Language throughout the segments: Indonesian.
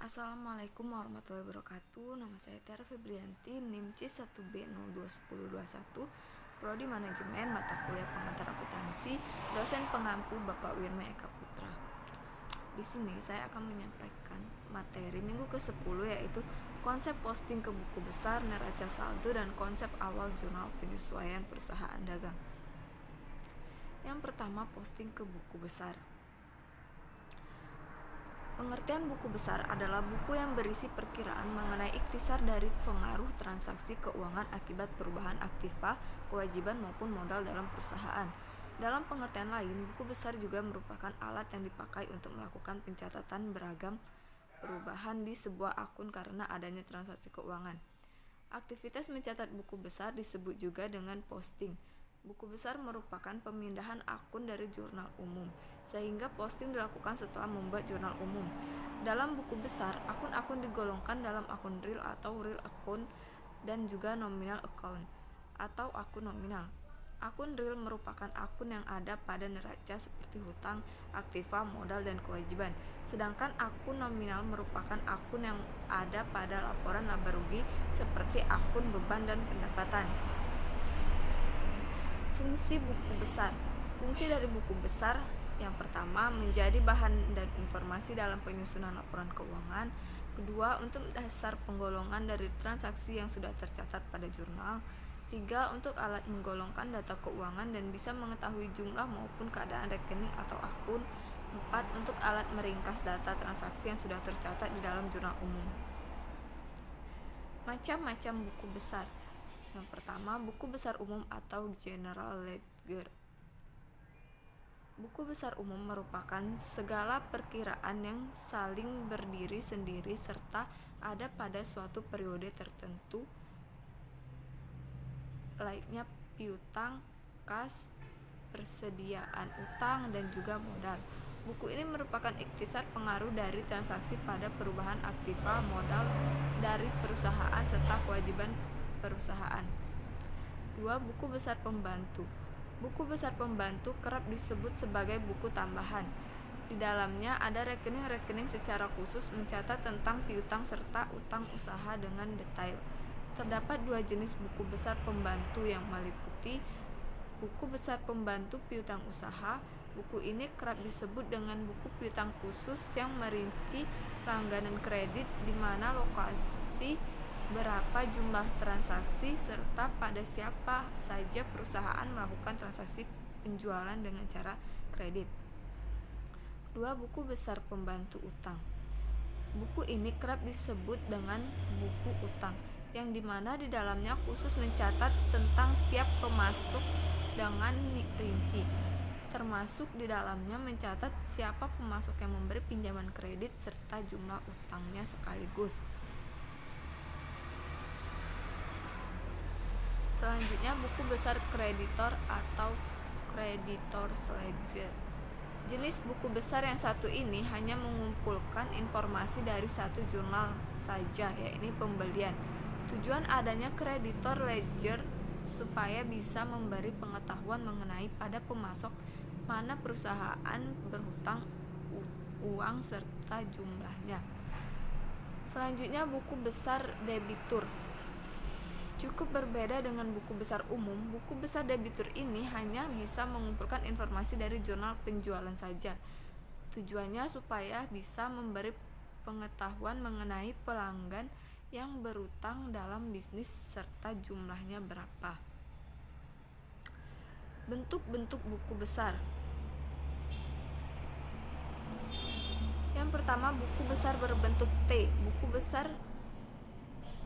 Assalamualaikum warahmatullahi wabarakatuh. Nama saya Tiara Febrianti, NIM C1B021021, Prodi Manajemen, mata kuliah pengantar akuntansi, dosen pengampu Bapak Wirma Eka Putra. Di sini saya akan menyampaikan materi minggu ke-10, yaitu konsep posting ke buku besar, neraca saldo, dan konsep awal jurnal penyesuaian perusahaan dagang. Yang pertama, posting ke buku besar. Pengertian buku besar adalah buku yang berisi perkiraan mengenai ikhtisar dari pengaruh transaksi keuangan akibat perubahan aktiva, kewajiban maupun modal dalam perusahaan. Dalam pengertian lain, buku besar juga merupakan alat yang dipakai untuk melakukan pencatatan beragam perubahan di sebuah akun karena adanya transaksi keuangan. Aktivitas mencatat buku besar disebut juga dengan posting. Buku besar merupakan pemindahan akun dari jurnal umum, sehingga posting dilakukan setelah membuat jurnal umum. Dalam buku besar, akun-akun digolongkan dalam akun real atau real account dan juga nominal account atau akun nominal. Akun real merupakan akun yang ada pada neraca seperti hutang, aktiva, modal, dan kewajiban. Sedangkan akun nominal merupakan akun yang ada pada laporan laba rugi seperti akun beban dan pendapatan. Fungsi buku besar. Fungsi dari buku besar yang pertama, menjadi bahan dan informasi dalam penyusunan laporan keuangan. Kedua, untuk dasar penggolongan dari transaksi yang sudah tercatat pada jurnal. Tiga, untuk alat menggolongkan data keuangan dan bisa mengetahui jumlah maupun keadaan rekening atau akun. Empat, untuk alat meringkas data transaksi yang sudah tercatat di dalam jurnal umum. Macam-macam buku besar. Yang pertama, buku besar umum atau general ledger. Buku besar umum merupakan segala perkiraan yang saling berdiri sendiri serta ada pada suatu periode tertentu, layaknya piutang, kas, persediaan utang, dan juga modal. Buku ini merupakan ikhtisar pengaruh dari transaksi pada perubahan aktiva, modal dari perusahaan serta kewajiban perusahaan. 2. Buku besar pembantu. Buku besar pembantu kerap disebut sebagai buku tambahan. Di dalamnya ada rekening-rekening secara khusus mencatat tentang piutang serta utang usaha dengan detail. Terdapat dua jenis buku besar pembantu yang meliputi buku besar pembantu piutang usaha. Buku ini kerap disebut dengan buku piutang khusus yang merinci langganan kredit di mana lokasi, berapa jumlah transaksi, serta pada siapa saja perusahaan melakukan transaksi penjualan dengan cara kredit. 2. Buku besar pembantu utang. Buku ini kerap disebut dengan buku utang, yang dimana di dalamnya khusus mencatat tentang tiap pemasok dengan rinci, termasuk di dalamnya mencatat siapa pemasok yang memberi pinjaman kredit serta jumlah utangnya sekaligus. Selanjutnya, buku besar kreditor atau creditors ledger. Jenis buku besar yang satu ini hanya mengumpulkan informasi dari satu jurnal saja, yaitu pembelian. Tujuan adanya creditor ledger supaya bisa memberi pengetahuan mengenai pada pemasok mana perusahaan berhutang uang serta jumlahnya. Selanjutnya, buku besar debitur. Cukup berbeda dengan buku besar umum, buku besar debitur ini hanya bisa mengumpulkan informasi dari jurnal penjualan saja. Tujuannya supaya bisa memberi pengetahuan mengenai pelanggan yang berutang dalam bisnis serta jumlahnya berapa. Bentuk-bentuk buku besar. Yang pertama, buku besar berbentuk T.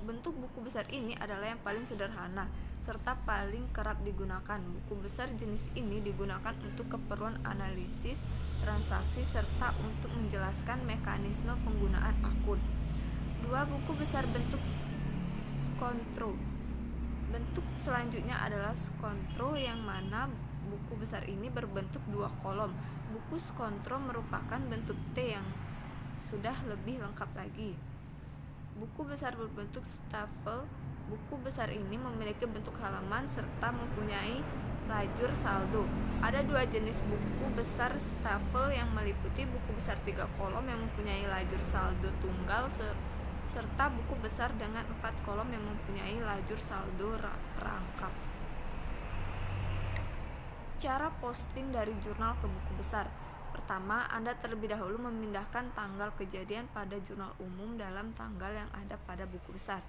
Bentuk buku besar ini adalah yang paling sederhana serta paling kerap digunakan. Buku besar jenis ini digunakan untuk keperluan analisis transaksi serta untuk menjelaskan mekanisme penggunaan akun. 2. Buku besar bentuk skontro. Bentuk selanjutnya adalah skontro, yang mana buku besar ini berbentuk dua kolom. Buku skontro merupakan bentuk T yang sudah lebih lengkap lagi. Buku besar berbentuk stafel. Buku besar ini memiliki bentuk halaman serta mempunyai Lajur saldo. Ada dua jenis buku besar staffel yang meliputi buku besar 3 kolom yang mempunyai lajur saldo tunggal serta buku besar dengan 4 kolom yang mempunyai lajur saldo rangkap. Cara posting dari jurnal ke buku besar. Pertama, Anda terlebih dahulu memindahkan tanggal kejadian pada jurnal umum dalam tanggal yang ada pada buku besar.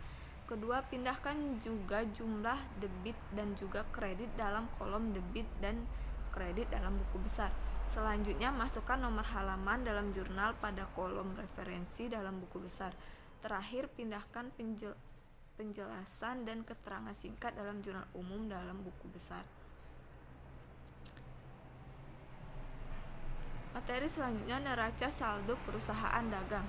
Kedua, pindahkan juga jumlah debit dan juga kredit dalam kolom debit dan kredit dalam buku besar. Selanjutnya, masukkan nomor halaman dalam jurnal pada kolom referensi dalam buku besar. Terakhir, pindahkan penjelasan dan keterangan singkat dalam jurnal umum dalam buku besar. Materi selanjutnya, neraca saldo perusahaan dagang.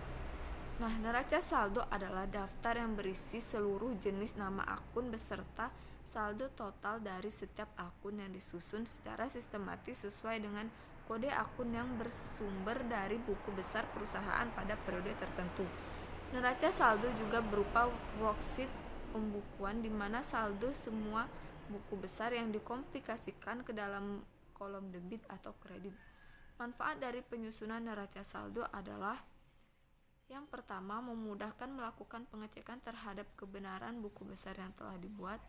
Nah, neraca saldo adalah daftar yang berisi seluruh jenis nama akun beserta saldo total dari setiap akun yang disusun secara sistematis sesuai dengan kode akun yang bersumber dari buku besar perusahaan pada periode tertentu. Neraca saldo juga berupa worksheet pembukuan di mana saldo semua buku besar yang dikomplikasikan ke dalam kolom debit atau kredit. Manfaat dari penyusunan neraca saldo adalah: yang pertama, memudahkan melakukan pengecekan terhadap kebenaran buku besar yang telah dibuat.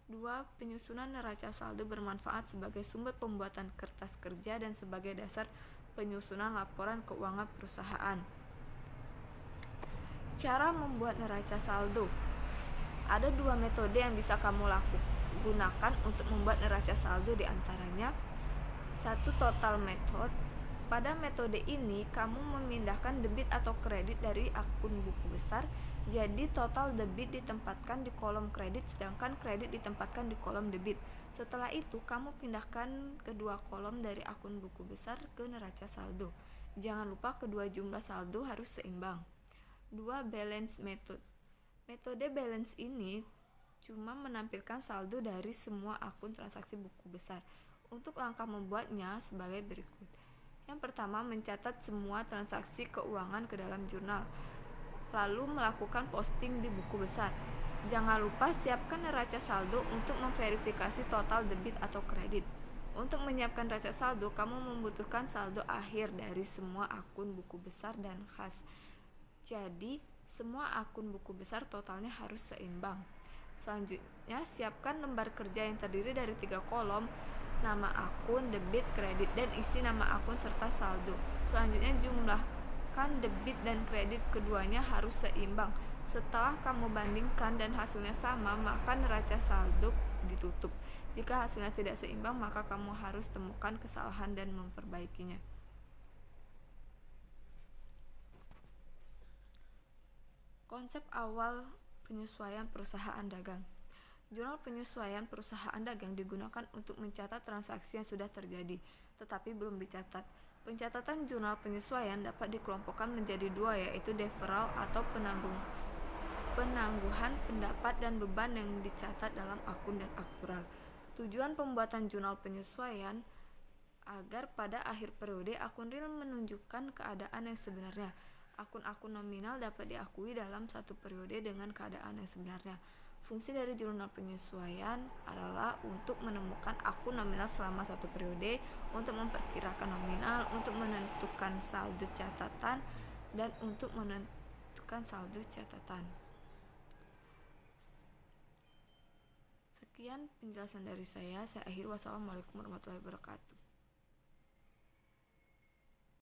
2. Penyusunan neraca saldo bermanfaat sebagai sumber pembuatan kertas kerja dan sebagai dasar penyusunan laporan keuangan perusahaan. Cara membuat neraca saldo. Ada 2 metode yang bisa kamu gunakan untuk membuat neraca saldo, diantaranya 1. Total method. Pada metode ini, kamu memindahkan debit atau kredit dari akun buku besar, jadi total debit ditempatkan di kolom kredit, sedangkan kredit ditempatkan di kolom debit. Setelah itu, kamu pindahkan kedua kolom dari akun buku besar ke neraca saldo. Jangan lupa kedua jumlah saldo harus seimbang. 2. Balance method. Metode balance ini cuma menampilkan saldo dari semua akun transaksi buku besar. Untuk langkah membuatnya sebagai berikut. Yang pertama, mencatat semua transaksi keuangan ke dalam jurnal, lalu melakukan posting di buku besar. Jangan lupa siapkan neraca saldo untuk memverifikasi total debit atau kredit. Untuk menyiapkan neraca saldo, kamu membutuhkan saldo akhir dari semua akun buku besar dan khas. Jadi, semua akun buku besar totalnya harus seimbang. Selanjutnya, siapkan lembar kerja yang terdiri dari 3 kolom, nama akun, debit, kredit, dan isi nama akun serta saldo. Selanjutnya, jumlahkan debit dan kredit keduanya harus seimbang. Setelah kamu bandingkan dan hasilnya sama, maka neraca saldo ditutup. Jika hasilnya tidak seimbang, maka kamu harus temukan kesalahan dan memperbaikinya. Konsep awal penyesuaian perusahaan dagang. Jurnal penyesuaian perusahaan dagang digunakan untuk mencatat transaksi yang sudah terjadi, tetapi belum dicatat. Pencatatan jurnal penyesuaian dapat dikelompokkan menjadi 2, yaitu deferral atau penangguhan pendapat dan beban yang dicatat dalam akun dan aktual. Tujuan pembuatan jurnal penyesuaian agar pada akhir periode akun real menunjukkan keadaan yang sebenarnya. Akun-akun nominal dapat diakui dalam satu periode dengan keadaan yang sebenarnya. Fungsi dari jurnal penyesuaian adalah untuk menemukan akun nominal selama satu periode, untuk memperkirakan nominal, untuk menentukan saldo catatan, dan untuk menentukan saldo catatan. Sekian penjelasan dari saya akhiri. Wassalamualaikum warahmatullahi wabarakatuh.